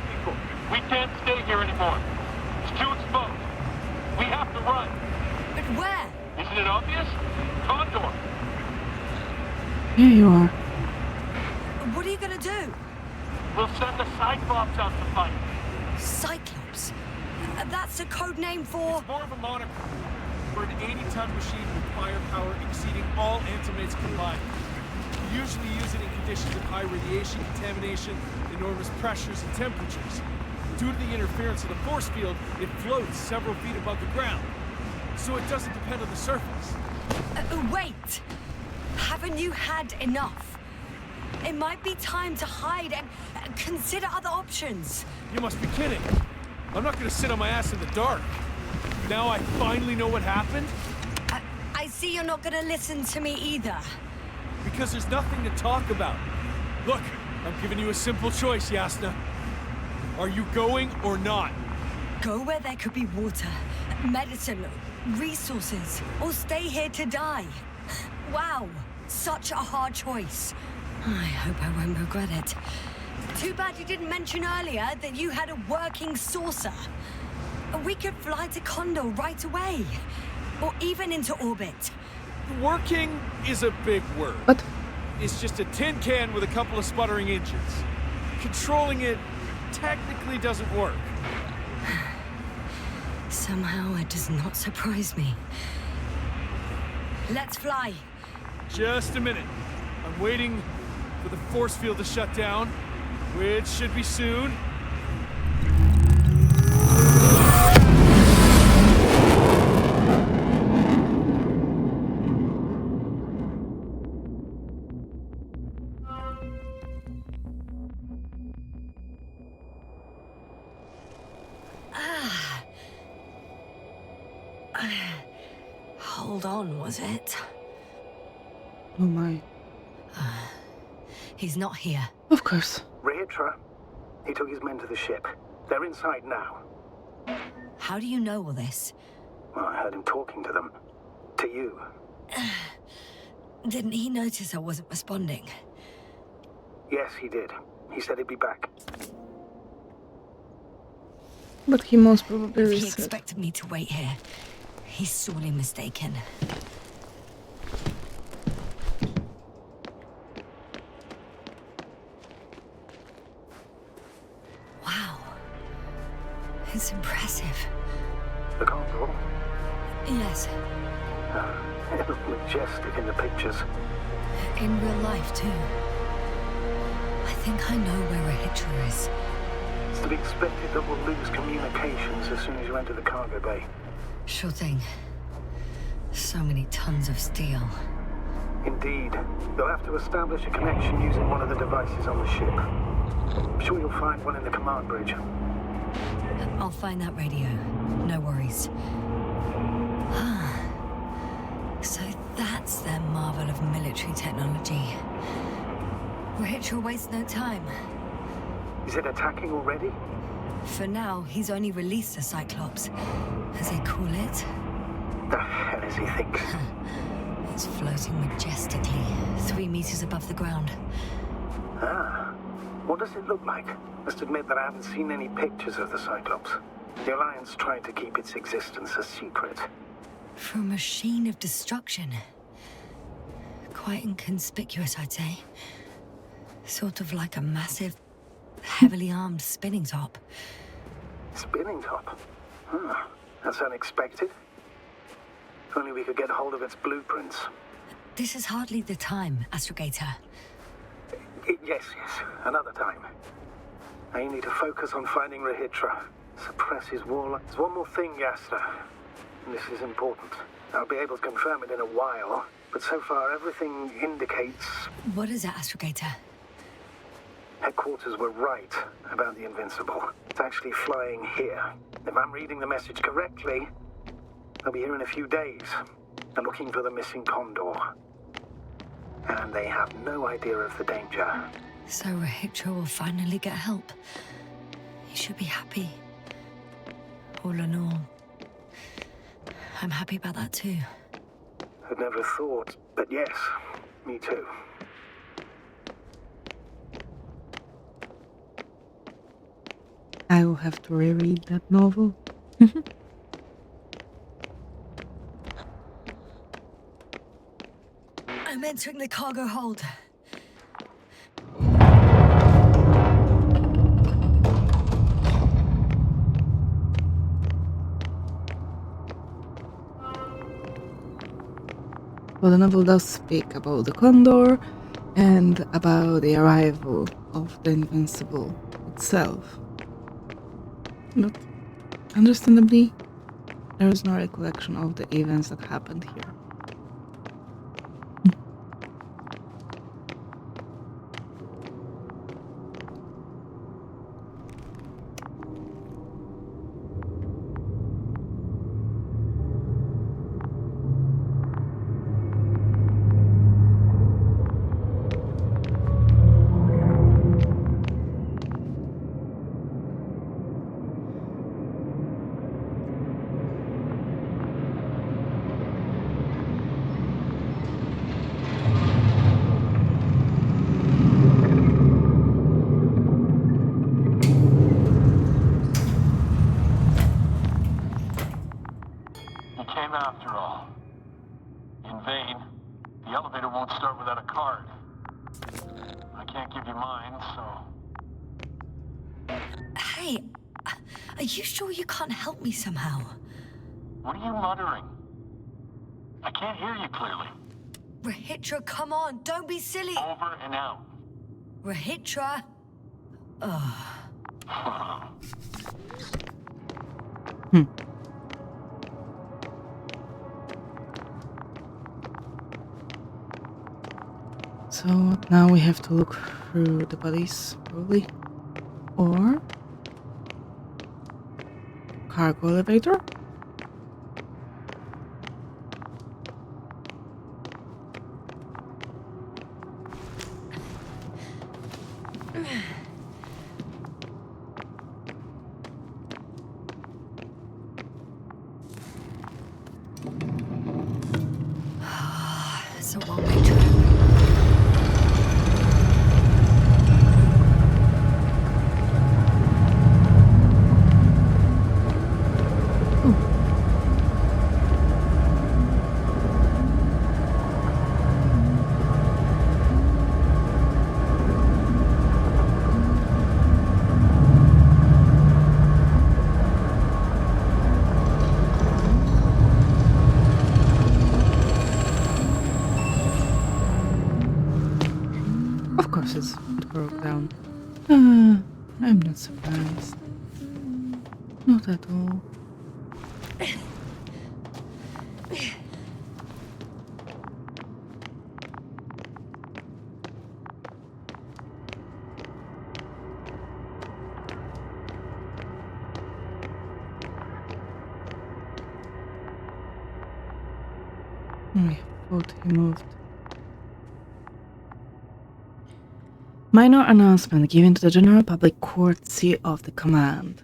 people. We can't stay here anymore. It's too exposed. We have to run. But where? Isn't it obvious? Condor. Here you are. What are you gonna do? We'll send the Cyclops out to fight. Cyclops? That's a code name for... It's more of a moniker. We're an 80-ton machine with firepower exceeding all antimates combined. We usually use it in conditions of high radiation contamination, enormous pressures and temperatures. Due to the interference of the force field, it floats several feet above the ground. So it doesn't depend on the surface. Wait! Haven't you had enough? It might be time to hide and consider other options. You must be kidding. I'm not gonna sit on my ass in the dark. Now I finally know what happened? I see you're not gonna listen to me either. Because there's nothing to talk about. Look, I'm giving you a simple choice, Yasna. Are you going or not? Go where there could be water, medicine, resources, or stay here to die. Wow, such a hard choice. I hope I won't regret it. Too bad you didn't mention earlier that you had a working saucer. We could fly to Condor right away, or even into orbit. Working is a big word. What? It's just a tin can with a couple of sputtering engines. Controlling it technically doesn't work. Somehow it does not surprise me. Let's fly. Just a minute. I'm waiting for the force field to shut down, which should be soon. Hold on, was it? Oh my. He's not here. Of course. Regis, he took his men to the ship. They're inside now. How do you know all this? Well, I heard him talking to them. To you. Didn't he notice I wasn't responding? Yes, he did. He said he'd be back. But he most probably If he reset. expected me to wait here, he's sorely mistaken. Wow. It's impressive. The Condor? Yes, It looked majestic in the pictures. in real life too. I think I know where Regis is. It's to be expected that we'll lose communications as soon as you enter the cargo bay. Sure thing. So many tons of steel. Indeed. You'll have to establish a connection using one of the devices on the ship. I'm sure you'll find one in the command bridge. I'll find that radio. No worries. So that's their marvel of military technology. Regis wastes no time. Is it attacking already? For now, he's only released the Cyclops, as they call it. The hell is he thinking? It's floating majestically, 3 meters above the ground. Ah. What does it look like? Must admit that I haven't seen any pictures of the Cyclops. The Alliance tried to keep its existence a secret. For a machine of destruction. Quite inconspicuous, I'd say. Sort of like a massive, heavily armed spinning top. Spinning top? Huh. That's unexpected. If only we could get hold of its blueprints. This is hardly the time, Astrogator. Yes, another time. I need to focus on finding Regis. Suppress his warlock. There's one more thing, Yasna. And this is important. I'll be able to confirm it in a while, but so far everything indicates... What is it, Astrogator? Headquarters were right about the Invincible. It's actually flying here. If I'm reading the message correctly, they'll be here in a few days. They're looking for the missing Condor. And they have no idea of the danger. So Regis will finally get help. He should be happy. All in all, I'm happy about that too. I'd never thought, but yes, me too. I will have to reread that novel. I'm entering the cargo hold. Well, the novel does speak about the Condor and about the arrival of the Invincible itself. But understandably, there is no recollection of the events that happened here. You came after all. In vain. The elevator won't start without a card. I can't give you mine, so... Hey, are you sure you can't help me somehow? What are you muttering? I can't hear you clearly. Rahitra, come on, don't be silly. Over and out. Rahitra. Ugh. So now we have to look through the bodies, probably. Or cargo elevator? It's a one-way trip. Of course it broke down. I'm not surprised. Not at all. I thought he moved. Minor announcement given to the general public courtesy of the command.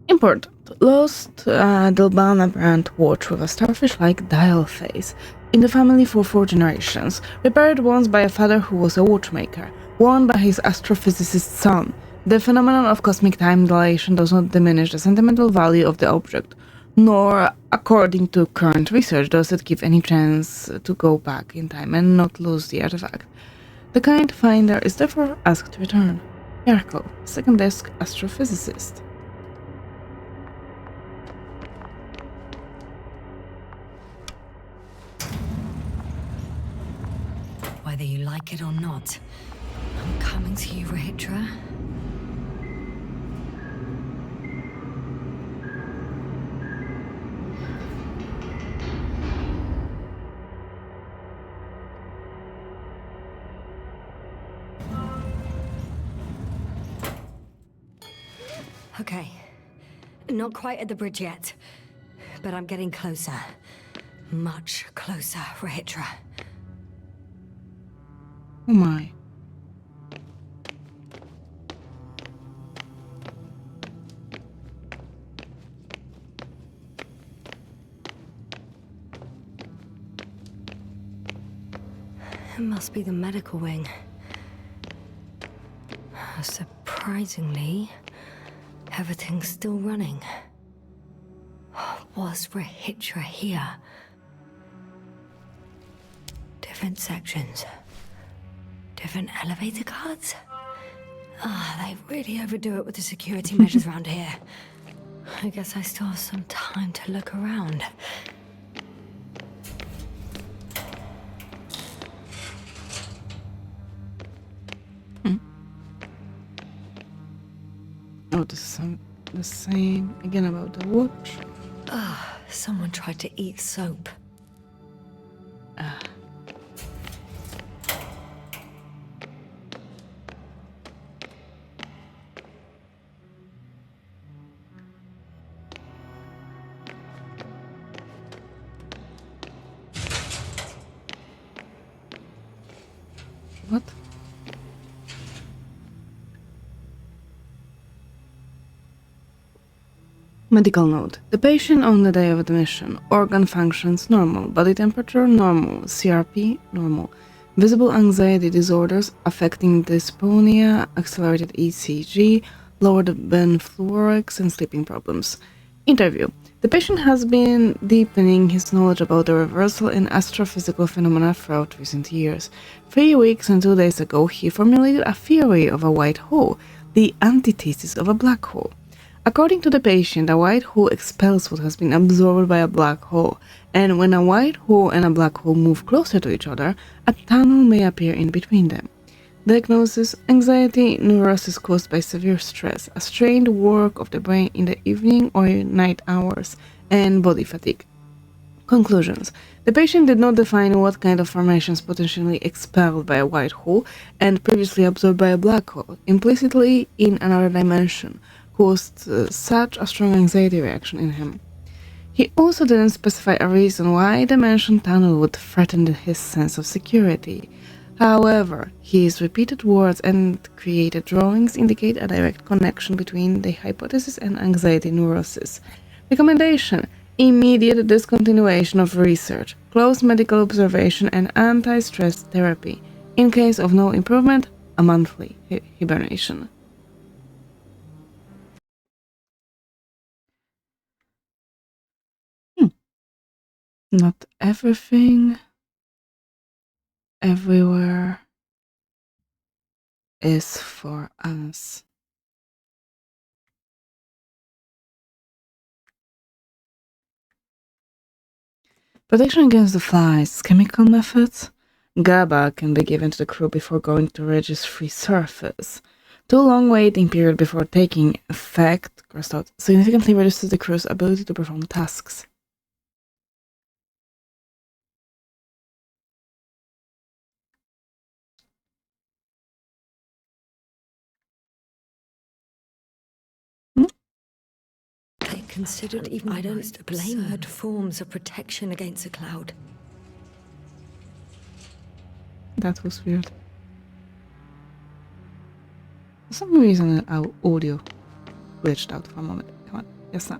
Important. Lost Dilban apparent watch with a starfish-like dial face. In the family for 4 generations. Repaired once by a father who was a watchmaker. Worn by his astrophysicist son. The phenomenon of cosmic time dilation does not diminish the sentimental value of the object. Nor, according to current research, does it give any chance to go back in time and not lose the artifact. The kind finder is therefore asked to return. Yarko, second desk astrophysicist. Whether you like it or not, I'm coming to you, Rahitra. Okay. Not quite at the bridge yet, but I'm getting closer. Much closer, Rahitra. Oh my. It must be the medical wing. Surprisingly, Everything's still running. Was Regis here? Different sections. Different elevator cards? They really overdo it with the security measures around here. I guess I still have some time to look around. Oh, this is the same again about the watch. Someone tried to eat soap. What? Medical note. The patient on the day of admission. Organ functions normal. Body temperature normal. CRP normal. Visible anxiety disorders affecting dyspnea, accelerated ECG, lowered benfluorics, and sleeping problems. Interview. The patient has been deepening his knowledge about the reversal in astrophysical phenomena throughout recent years. 3 weeks and 2 days ago, he formulated a theory of a white hole, the antithesis of a black hole. According to the patient, a white hole expels what has been absorbed by a black hole, and when a white hole and a black hole move closer to each other, a tunnel may appear in between them. Diagnosis: anxiety, neurosis caused by severe stress, a strained work of the brain in the evening or night hours, and body fatigue. Conclusions: the patient did not define what kind of formations potentially expelled by a white hole and previously absorbed by a black hole, implicitly in another dimension, caused such a strong anxiety reaction in him. He also didn't specify a reason why the mentioned tunnel would threaten his sense of security. However, his repeated words and created drawings indicate a direct connection between the hypothesis and anxiety neurosis. Recommendation: immediate discontinuation of research, close medical observation, and anti-stress therapy. In case of no improvement, a monthly hibernation. Not everything everywhere is for us. Protection against the flies. Chemical methods. GABA can be given to the crew before going to Regis III surface. Too long waiting period before taking effect, crossed out, significantly reduces the crew's ability to perform tasks. They considered even I don't blame absurd forms of protection against a cloud. That was weird. For some reason our audio glitched out for a moment. Come on, Yasna.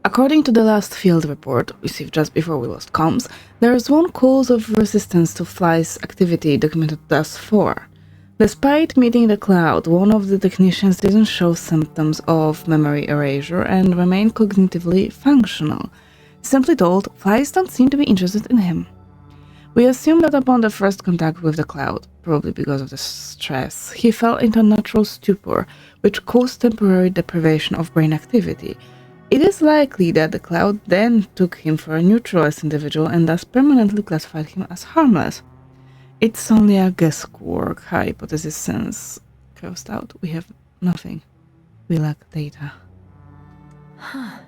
According to the last field report, received just before we lost comms, there is one cause of resistance to flies activity documented thus far. Despite meeting the cloud, one of the technicians didn't show symptoms of memory erasure and remained cognitively functional. Simply told, flies don't seem to be interested in him. We assume that upon the first contact with the cloud, probably because of the stress, he fell into a natural stupor, which caused temporary deprivation of brain activity. It is likely that the cloud then took him for a neutralized individual and thus permanently classified him as harmless. It's only a guesswork hypothesis since, crossed out, we have nothing. We lack data. Huh.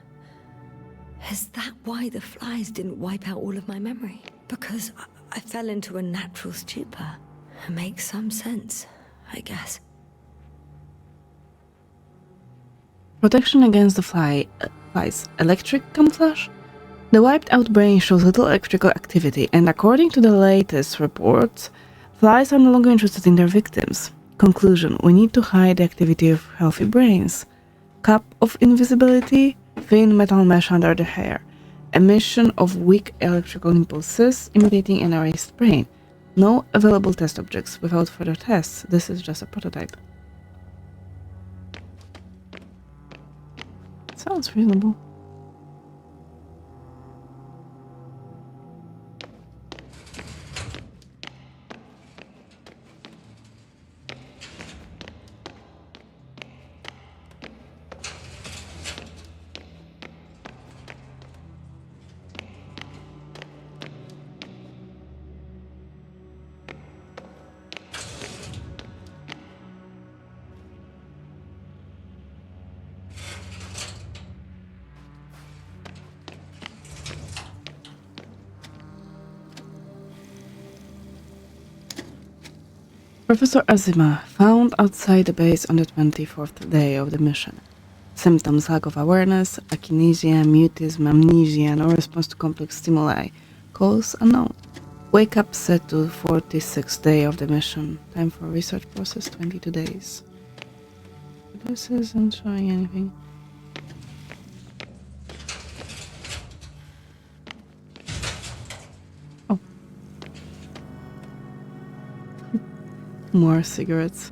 Is that why the flies didn't wipe out all of my memory? Because I fell into a natural stupor. It makes some sense, I guess. Protection against the flies. Electric camouflage? The wiped-out brain shows little electrical activity, and according to the latest reports, flies are no longer interested in their victims. Conclusion: we need to hide the activity of healthy brains. Cup of invisibility, thin metal mesh under the hair. Emission of weak electrical impulses, imitating an erased brain. No available test objects. Without further tests, this is just a prototype. Sounds reasonable. Professor Azima found outside the base on the 24th day of the mission. Symptoms: lack of awareness, akinesia, mutism, amnesia, no response to complex stimuli. Cause unknown. Wake up set to 46th day of the mission. Time for research process 22 days. This isn't showing anything. Oh. More cigarettes.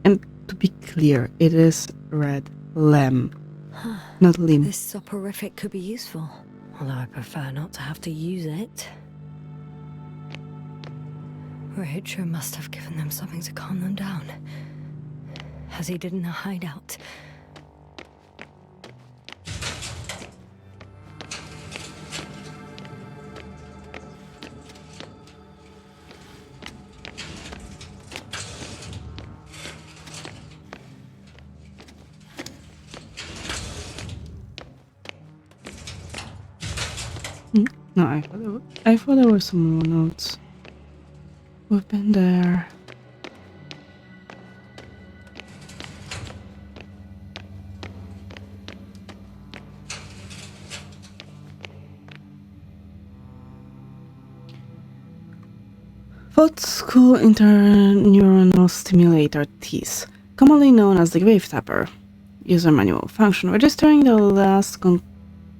And to be clear, it is red lamb, not limb. This soporific could be useful, although I prefer not to have to use it. Retro must have given them something to calm them down, as he did in a hideout. No, I thought there were some more notes. We've been there. Thought School Interneuronal Stimulator TIS, commonly known as the Grave Tapper. User manual: function: registering the last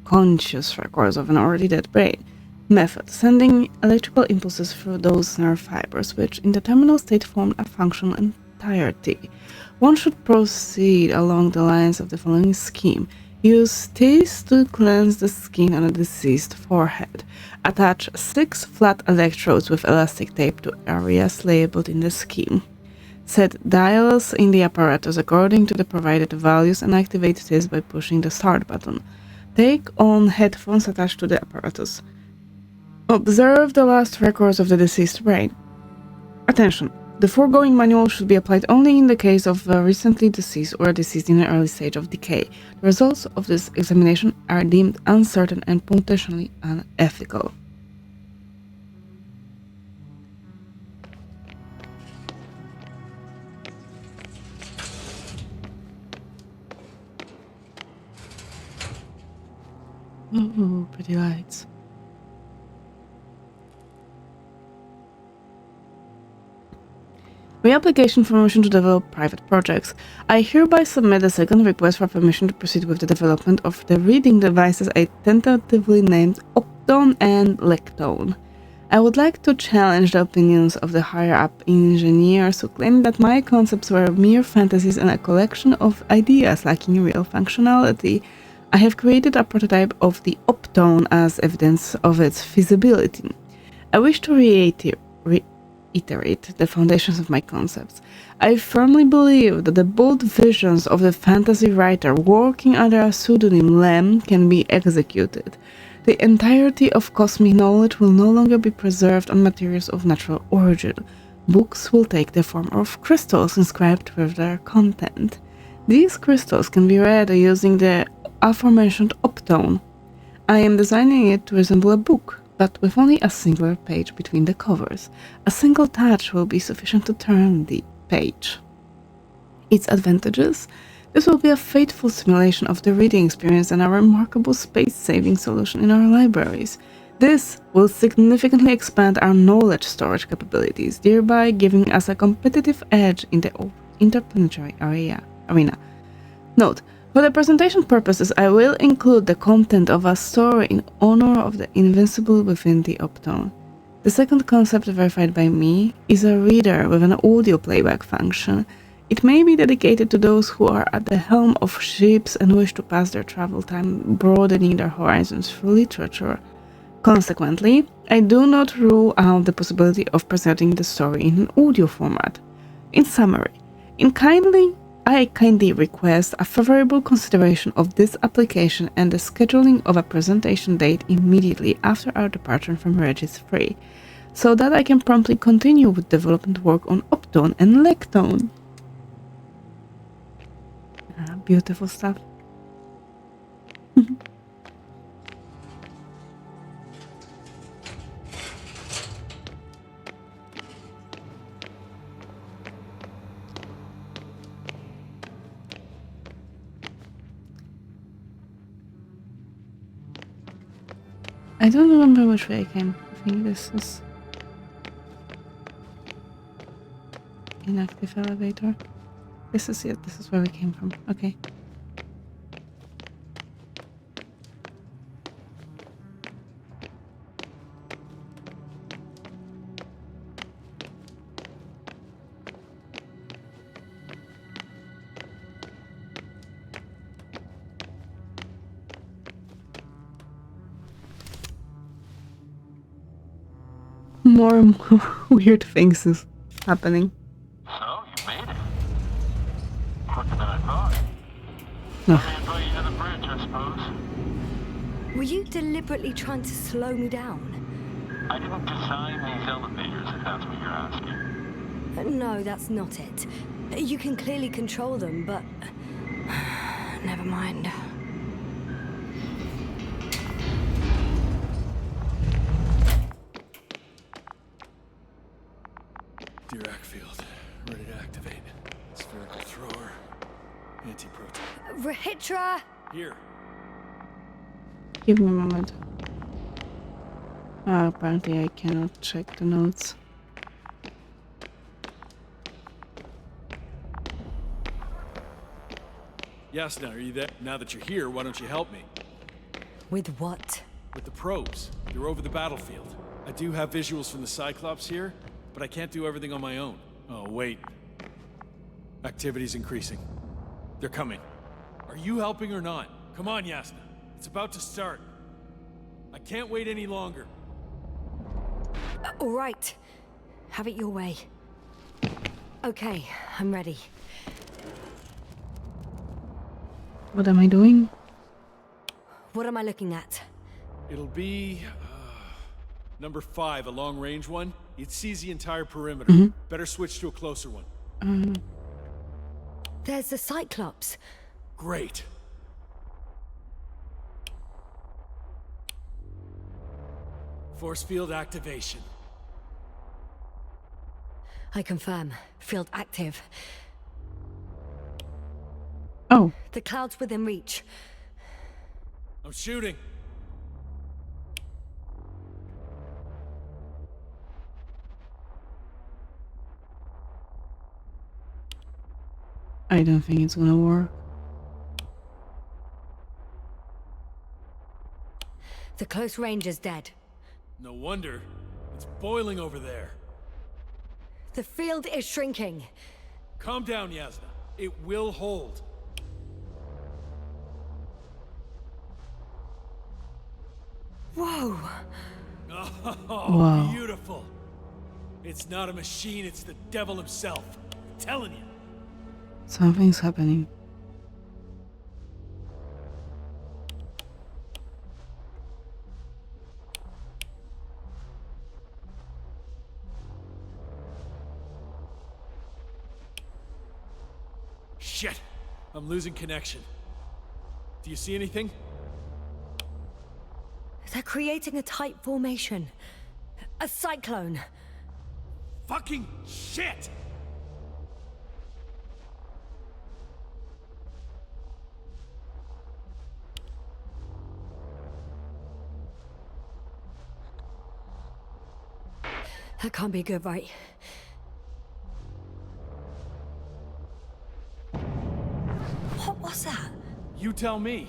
conscious records of an already dead brain. Method: sending electrical impulses through those nerve fibers, which in the terminal state form a functional entirety. One should proceed along the lines of the following scheme. Use TIS to cleanse the skin on a deceased forehead. Attach 6 flat electrodes with elastic tape to areas labeled in the scheme. Set dials in the apparatus according to the provided values and activate TIS by pushing the start button. Take on headphones attached to the apparatus. Observe the last records of the deceased brain. Attention! The foregoing manual should be applied only in the case of a recently deceased or deceased in an early stage of decay. The results of this examination are deemed uncertain and potentially unethical. Ooh, pretty lights. Reapplication for permission to develop private projects. I hereby submit a second request for permission to proceed with the development of the reading devices I tentatively named Optone and Lectone. I would like to challenge the opinions of the higher-up engineers who claim that my concepts were mere fantasies and a collection of ideas lacking real functionality. I have created a prototype of the Optone as evidence of its feasibility. I wish to reiterate the foundations of my concepts. I firmly believe that the bold visions of the fantasy writer working under a pseudonym Lem can be executed. The entirety of cosmic knowledge will no longer be preserved on materials of natural origin. Books will take the form of crystals inscribed with their content. These crystals can be read using the aforementioned Optone. I am designing it to resemble a book, but with only a singular page between the covers. A single touch will be sufficient to turn the page. Its advantages? This will be a faithful simulation of the reading experience and a remarkable space-saving solution in our libraries. This will significantly expand our knowledge storage capabilities, thereby giving us a competitive edge in the interplanetary arena. Note: for the presentation purposes, I will include the content of a story in honor of the Invincible within the Optone. The second concept verified by me is a reader with an audio playback function. It may be dedicated to those who are at the helm of ships and wish to pass their travel time broadening their horizons through literature. Consequently, I do not rule out the possibility of presenting the story in an audio format. In summary, I kindly request a favorable consideration of this application and the scheduling of a presentation date immediately after our departure from Regis III, so that I can promptly continue with development work on Uptone and Lectone. Beautiful stuff. I don't remember which way I came. I think this is inactive elevator. This is it. This is where we came from. Okay. More and more weird things is happening. So, you made it. Quicker than I thought. No. Let me invite you to the bridge, I suppose. Were you deliberately trying to slow me down? I didn't design these elevators, if that's what you're asking. No, that's not it. You can clearly control them, but... never mind. Dirac field. Ready to activate. Spherical thrower. Anti-proton. Rahitra! Here. Give me a moment. Apparently I cannot check the notes. Yasna, are you there? Now that you're here, why don't you help me? With what? With the probes. They're over the battlefield. I do have visuals from the Cyclops here, but I can't do everything on my own. Oh, wait. Activity's increasing. They're coming. Are you helping or not? Come on, Yasna. It's about to start. I can't wait any longer. All right. Have it your way. Okay, I'm ready. What am I doing? What am I looking at? It'll be... number 5, a long-range one. It sees the entire perimeter. Better switch to a closer one. There's the Cyclops. Great. Force field activation. I confirm. Field active. Oh, The cloud's within reach. I'm shooting. I don't think it's gonna work. The close range is dead. No wonder. It's boiling over there. The field is shrinking. Calm down, Yasna. It will hold. Whoa! Oh, Wow. beautiful. It's not a machine, it's the devil himself. I'm telling you. Something's happening. Shit! I'm losing connection. Do you see anything? They're creating a tight formation. A cyclone. Fucking shit! That can't be good, right? What was that? You tell me.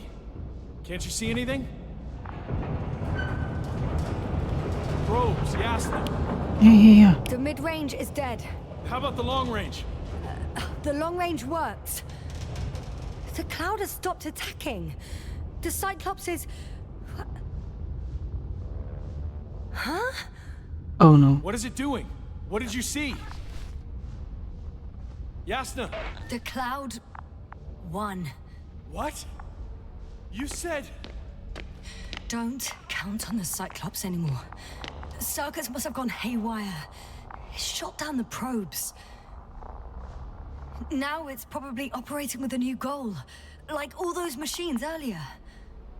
Can't you see anything? probes, Yasna. Yeah. The mid-range is dead. How about the long range? The long range works. The cloud has stopped attacking. The Cyclops is... Huh? Oh no. What is it doing? What did you see? Yasna! The cloud won. What? You said... Don't count on the Cyclops anymore. Circuits must have gone haywire. It shot down the probes. Now it's probably operating with a new goal. Like all those machines earlier.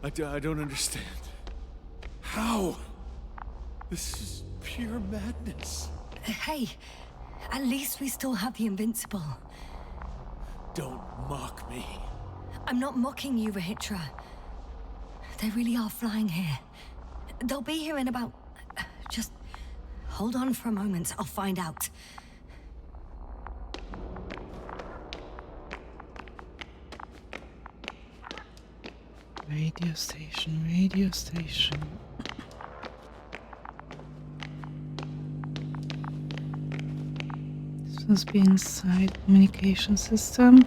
I don't understand. How? This is pure madness. Hey, at least we still have the Invincible. Don't mock me. I'm not mocking you, Rahitra. They really are flying here. They'll be here in about... Just hold on for a moment, I'll find out. Radio station, radio station. This must be inside communication system.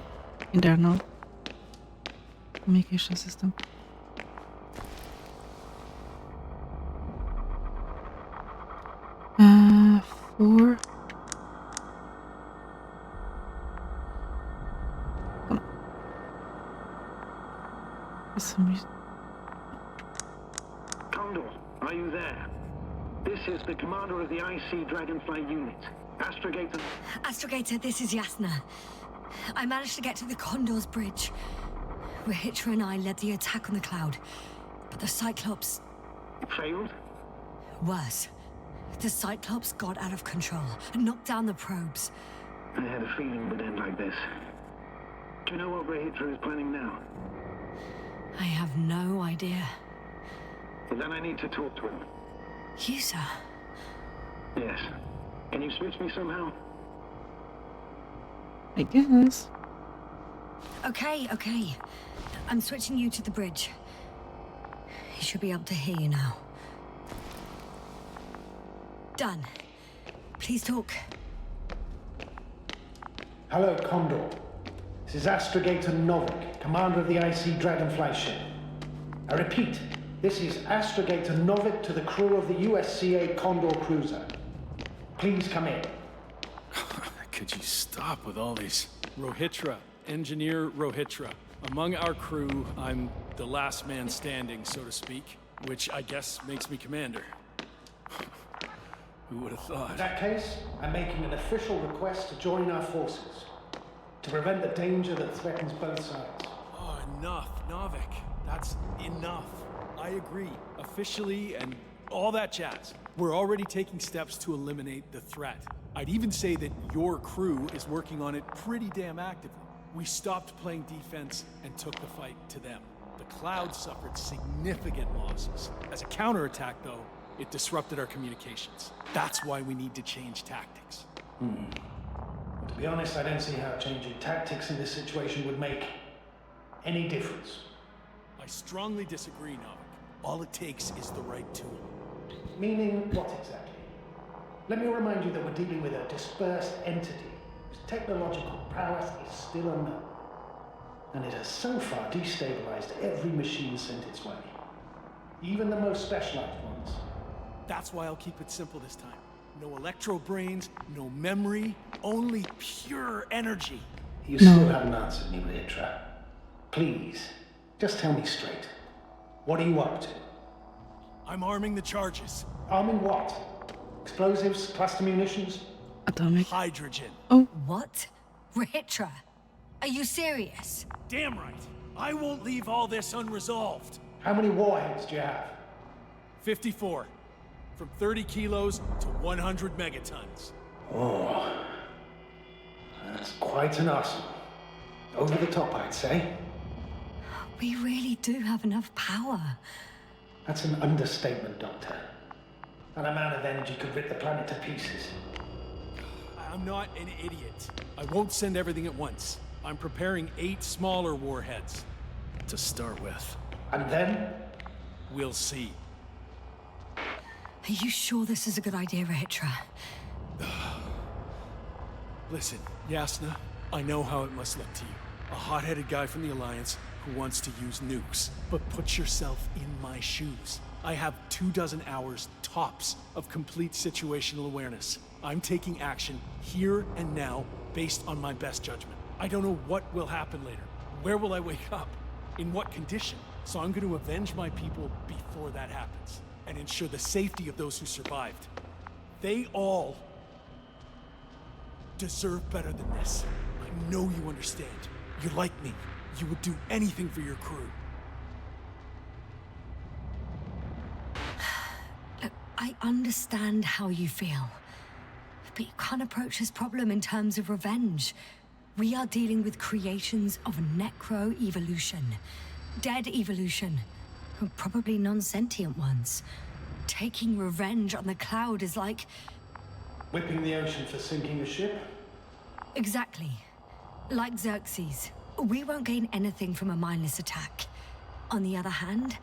Internal communication system. Four. Come on. For some reason. Condor, are you there? This is the commander of the IC Dragonfly unit. Astrogator. Astrogator, this is Yasna. I managed to get to the Condor's bridge. Rahitra and I led the attack on the cloud, but the Cyclops... Failed? Worse. The Cyclops got out of control and knocked down the probes. I had a feeling it would end like this. Do you know what Rahitra is planning now? I have no idea. Well, then I need to talk to him. You, sir? Yes. Can you switch me somehow? I guess. Okay. I'm switching you to the bridge. He should be able to hear you now. Done. Please talk. Hello, Condor. This is Astrogator Novik, commander of the IC Dragonfly ship. I repeat, this is Astrogator Novik to the crew of the USCA Condor cruiser. Please come in. Could you stop with all these? Rohitra, Engineer Rohitra. Among our crew, I'm the last man standing, so to speak, which I guess makes me commander. Who would have thought? In that case, I'm making an official request to join our forces to prevent the danger that threatens both sides. Oh, enough, Novik. That's enough. I agree, officially and all that jazz. We're already taking steps to eliminate the threat. I'd even say that your crew is working on it pretty damn actively. We stopped playing defense and took the fight to them. The cloud suffered significant losses. As a counterattack, though, it disrupted our communications. That's why we need to change tactics. To be honest, I don't see how changing tactics in this situation would make any difference. I strongly disagree, Novik. All it takes is the right tool. Meaning what exactly? Let me remind you that we're dealing with a dispersed entity whose technological prowess is still unknown. And it has so far destabilized every machine sent its way. Even the most specialized ones. That's why I'll keep it simple this time. No electro brains, no memory, only pure energy. You still haven't answered me, Rahitra. Please, just tell me straight. What are you up to? I'm arming the charges. Arming what? Explosives, cluster munitions? Atomic. Hydrogen. What? Rahitra? Are you serious? Damn right. I won't leave all this unresolved. How many warheads do you have? 54. From 30 kilos to 100 megatons. Oh, that's quite an arsenal. Over the top, I'd say. We really do have enough power. That's an understatement, Doctor. That amount of energy could rip the planet to pieces. I'm not an idiot. I won't send everything at once. I'm preparing 8 smaller warheads to start with. And then? We'll see. Are you sure this is a good idea, Rahitra? Listen, Yasna, I know how it must look to you. A hot-headed guy from the Alliance who wants to use nukes. But put yourself in my shoes. I have 24 hours tops of complete situational awareness. I'm taking action here and now based on my best judgment. I don't know what will happen later. Where will I wake up? In what condition? So I'm going to avenge my people before that happens and ensure the safety of those who survived. They all deserve better than this. I know you understand. You're like me. You would do anything for your crew. Look, I understand how you feel. But you can't approach this problem in terms of revenge. We are dealing with creations of necro-evolution. Dead evolution. Probably non-sentient ones. Taking revenge on the cloud is like... Whipping the ocean for sinking a ship? Exactly. Like Xerxes. We won't gain anything from a mindless attack. On the other hand,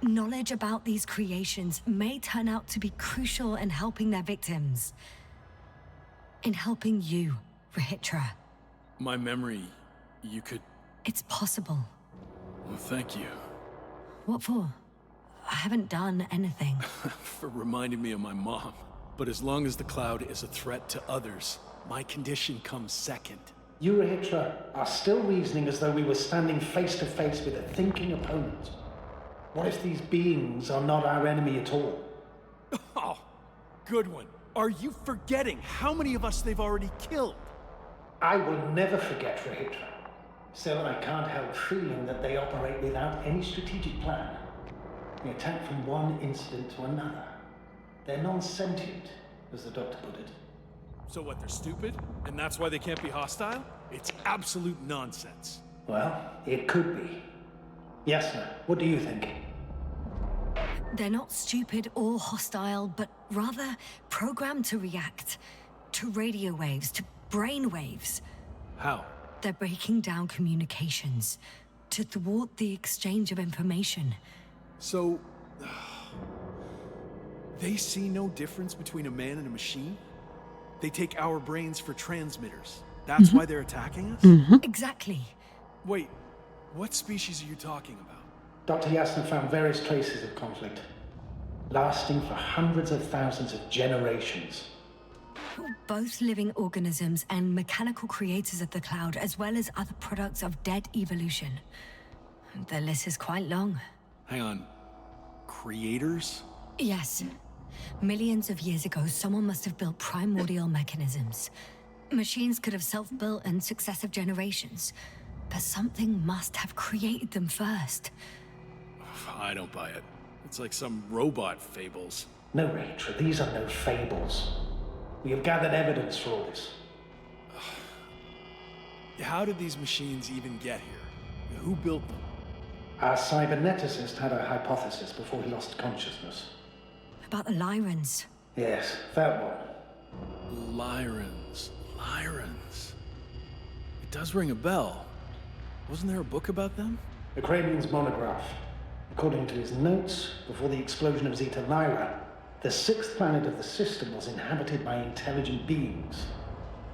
knowledge about these creations may turn out to be crucial in helping their victims. In helping you, Rahitra. My memory, you could... It's possible. Well, thank you. What for? I haven't done anything. For reminding me of my mom. But as long as the cloud is a threat to others, my condition comes second. You, Rahitra, are still reasoning as though we were standing face to face with a thinking opponent. What if these beings are not our enemy at all? Oh, good one. Are you forgetting how many of us they've already killed? I will never forget, Regis. Still, I can't help feeling that they operate without any strategic plan. They attack from one incident to another. They're non-sentient, as the doctor put it. So what, they're stupid? And that's why they can't be hostile? It's absolute nonsense. Well, it could be. Yasna, what do you think? They're not stupid or hostile, but rather programmed to react. To radio waves, to brain waves. How? They're breaking down communications to thwart the exchange of information. So... they see no difference between a man and a machine? They take our brains for transmitters. That's why they're attacking us? Exactly. Wait, what species are you talking about? Dr. Yasna found various traces of conflict, lasting for hundreds of thousands of generations. Both living organisms and mechanical creators of the cloud, as well as other products of dead evolution. The list is quite long. Hang on. Creators? Yes. Millions of years ago, someone must have built primordial mechanisms. Machines could have self-built in successive generations, but something must have created them first. I don't buy it. It's like some robot fables. No, Rachel, these are no fables. We have gathered evidence for all this. How did these machines even get here? Who built them? Our cyberneticist had a hypothesis before he lost consciousness. About the Lyrans. Yes, that one. Lyrans. It does ring a bell. Wasn't there a book about them? The Cranian's monograph. According to his notes, before the explosion of Zeta Lyra, the sixth planet of the system was inhabited by intelligent beings.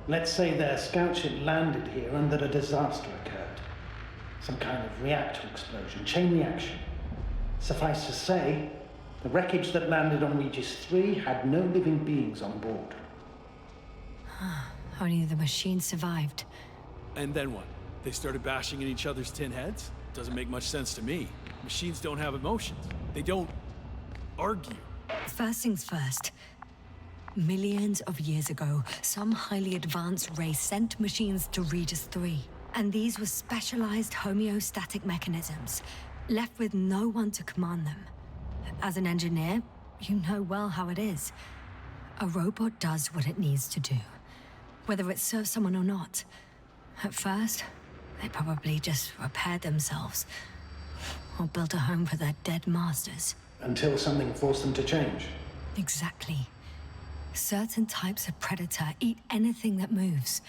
Let's say their scout ship landed here and that a disaster occurred. Some kind of reactor explosion, chain reaction. Suffice to say, the wreckage that landed on Regis III had no living beings on board. Only the machine survived. And then what? They started bashing in each other's tin heads? Doesn't make much sense to me. Machines don't have emotions. They don't argue. First things first. Millions of years ago, some highly advanced race sent machines to Regis III. And these were specialized homeostatic mechanisms, left with no one to command them. As an engineer, you know well how it is. A robot does what it needs to do, whether it serves someone or not. At first, they probably just repaired themselves, or built a home for their dead masters. Until something forced them to change. Exactly. Certain types of predator eat anything that moves.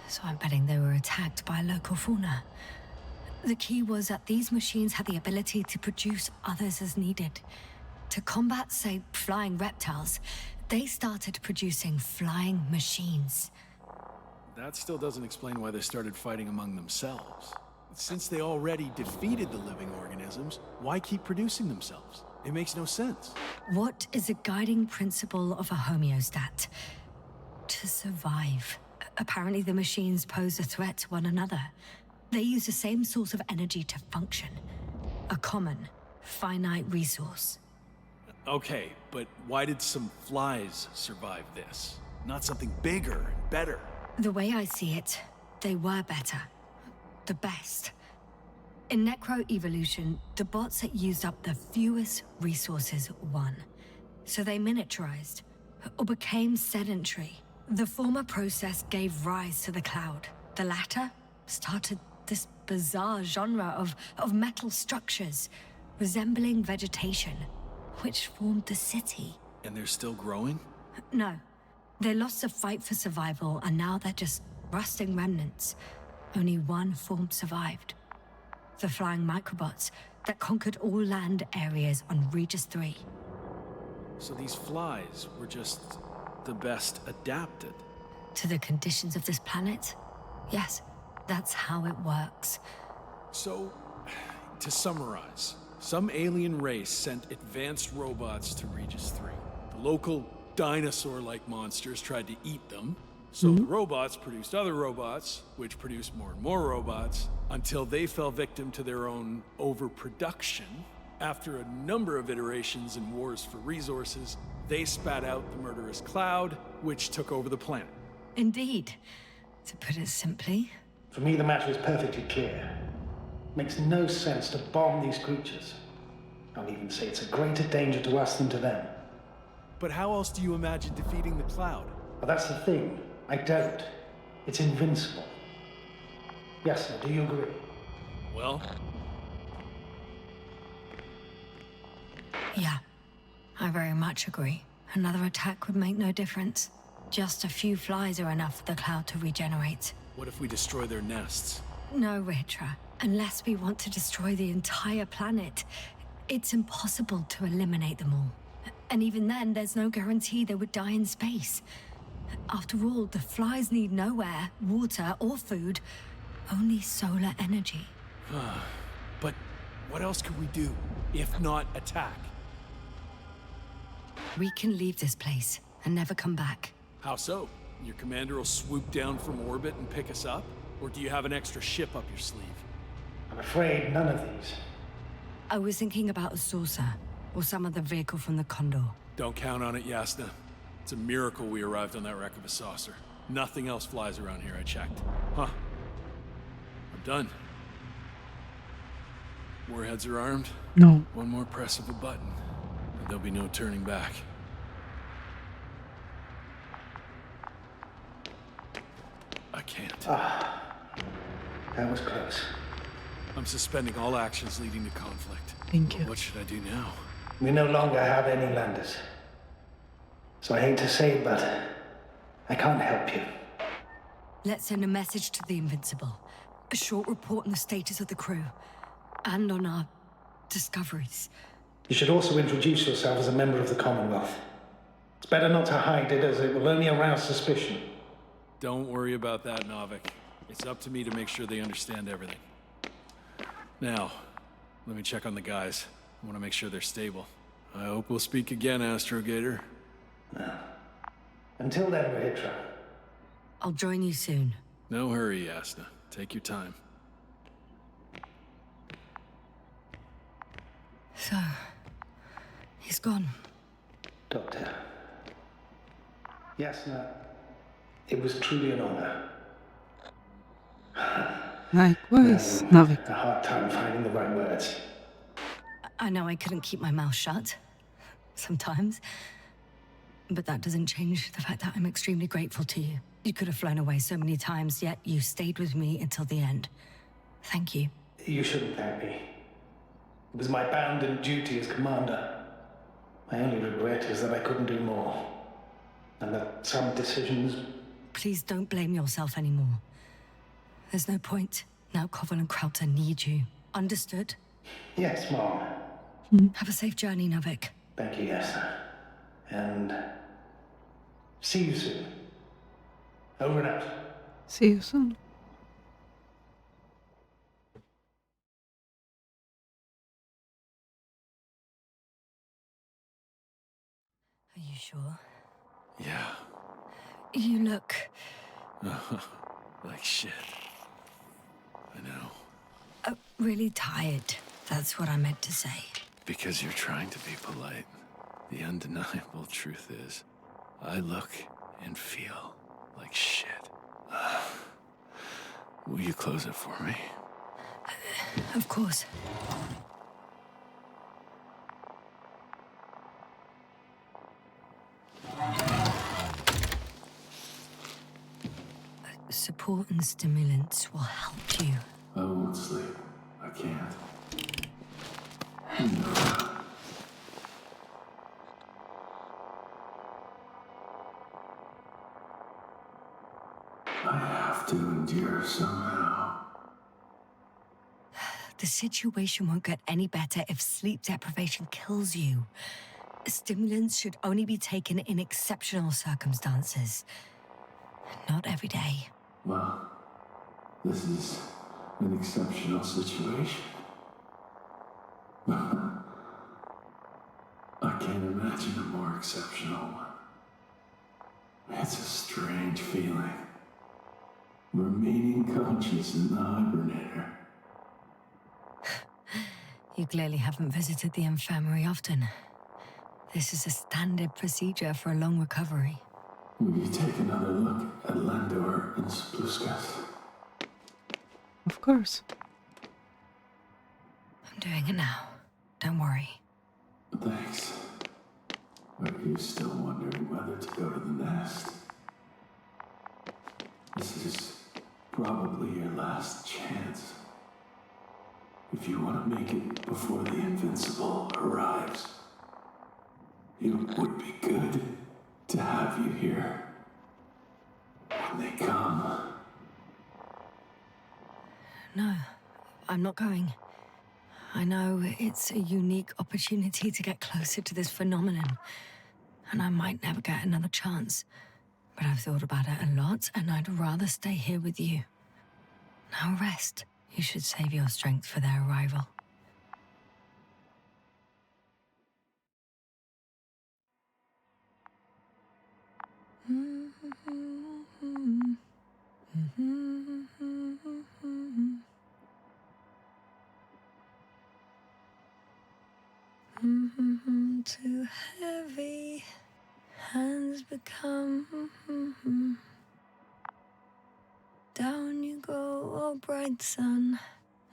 So I'm betting they were attacked by a local fauna. The key was that these machines had the ability to produce others as needed. To combat, say, flying reptiles, they started producing flying machines. That still doesn't explain why they started fighting among themselves. Since they already defeated the living organisms, why keep producing themselves? It makes no sense. What is a guiding principle of a homeostat? To survive. Apparently the machines pose a threat to one another. They use the same source of energy to function. A common, finite resource. Okay, but why did some flies survive this? Not something bigger and better. The way I see it, they were better. The best. In necro-evolution, the bots that used up the fewest resources won. So they miniaturized, or became sedentary. The former process gave rise to the cloud. The latter started this bizarre genre of metal structures, resembling vegetation, which formed the city. And they're still growing? No. They lost the fight for survival, and now they're just rusting remnants. Only one form survived. The flying microbots that conquered all land areas on Regis III. So these flies were just the best adapted. To the conditions of this planet? Yes, that's how it works. So, to summarize, some alien race sent advanced robots to Regis III. The local dinosaur-like monsters tried to eat them, so the robots produced other robots, which produced more and more robots, until they fell victim to their own overproduction. After a number of iterations and wars for resources, they spat out the murderous cloud, which took over the planet. Indeed. To put it simply, For me, the matter is perfectly clear. Makes no sense to bomb these creatures. I'll even say it's a greater danger to us than to them. But how else do you imagine defeating the cloud? But that's the thing. I don't. It's invincible. Yasna, do you agree? Well, yeah, I very much agree. Another attack would make no difference. Just a few flies are enough for the cloud to regenerate. what if we destroy their nests? No, Ritra. Unless we want to destroy the entire planet, it's impossible to eliminate them all. And even then, there's no guarantee they would die in space. After all, the flies need no air, water, or food, only solar energy. But what else could we do, if not attack? We can leave this place and never come back. How so? Your commander will swoop down from orbit and pick us up? Or do you have an extra ship up your sleeve? I'm afraid none of these. I was thinking about a saucer, or some other vehicle from the Condor. Don't count on it, Yasna. It's a miracle we arrived on that wreck of a saucer. Nothing else flies around here, I checked. Huh. I'm done. Warheads are armed. No. One more press of a button, and there'll be no turning back. I can't. That was close. I'm suspending all actions leading to conflict. Thank you. What should I do now? We no longer have any landers. So I hate to say it, but I can't help you. Let's send a message to the Invincible. A short report on the status of the crew. And on our discoveries. You should also introduce yourself as a member of the Commonwealth. It's better not to hide it, as it will only arouse suspicion. Don't worry about that, Novik. It's up to me to make sure they understand everything. Now, let me check on the guys. I want to make sure they're stable. I hope we'll speak again, Astrogator. Until then, Rahitra. I'll join you soon. No hurry, Yasna. Take your time. So, he's gone. Doctor. Yasna, it was truly an honor. Likewise, Novik. A hard time finding the right words. I know I couldn't keep my mouth shut. Sometimes. But that doesn't change the fact that I'm extremely grateful to you. You could have flown away so many times, yet you stayed with me until the end. Thank you. You shouldn't thank me. It was my bounden duty as commander. My only regret is that I couldn't do more. And that some decisions... Please don't blame yourself anymore. There's no point. Now Koval and Krauter need you. Understood? Yes, Mom. Have a safe journey, Novik. Thank you, Yasna. And see you soon. Over and out. See you soon. Are you sure? Yeah. You look... Like shit. I know. really tired. That's what I meant to say. Because you're trying to be polite. The undeniable truth is, I look and feel like shit. Will you close it for me? Of course. Support and stimulants will help you. I won't sleep. I can't. I have to endure somehow. The situation won't get any better if sleep deprivation kills you. Stimulants should only be taken in exceptional circumstances. Not every day. Well, this is an exceptional situation. I can't imagine a more exceptional one. It's a strange feeling. Remaining conscious in the hibernator. You clearly haven't visited the infirmary often. This is a standard procedure for a long recovery. Will you take another look at Landor and Spluskas? Of course. I'm doing it now. Don't worry. Thanks. Are you still wondering whether to go to the nest? This is probably your last chance. If you want to make it before the Invincible arrives, it would be good to have you here when they come. No, I'm not going. I know it's a unique opportunity to get closer to this phenomenon, and I might never get another chance. But I've thought about it a lot, and I'd rather stay here with you. Now rest. You should save your strength for their arrival. Too heavy, hands become. Down you go, oh bright sun.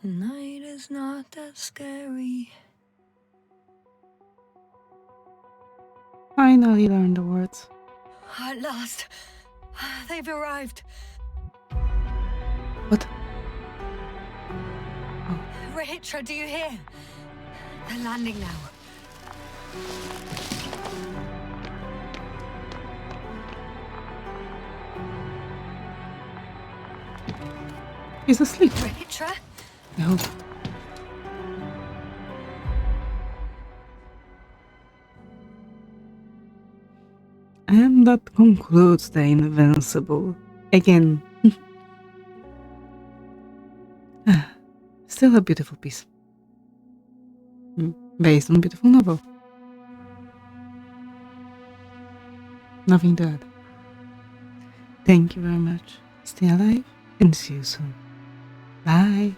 Night is not that scary. Finally learned the words. At last, they've arrived. What? Rahitra, do you hear? They're landing now. He's asleep. Rahitra? I hope. And that concludes the Invincible. Again. Still a beautiful piece. Based on a beautiful novel. Nothing to add. Thank you very much. Stay alive and see you soon. Bye.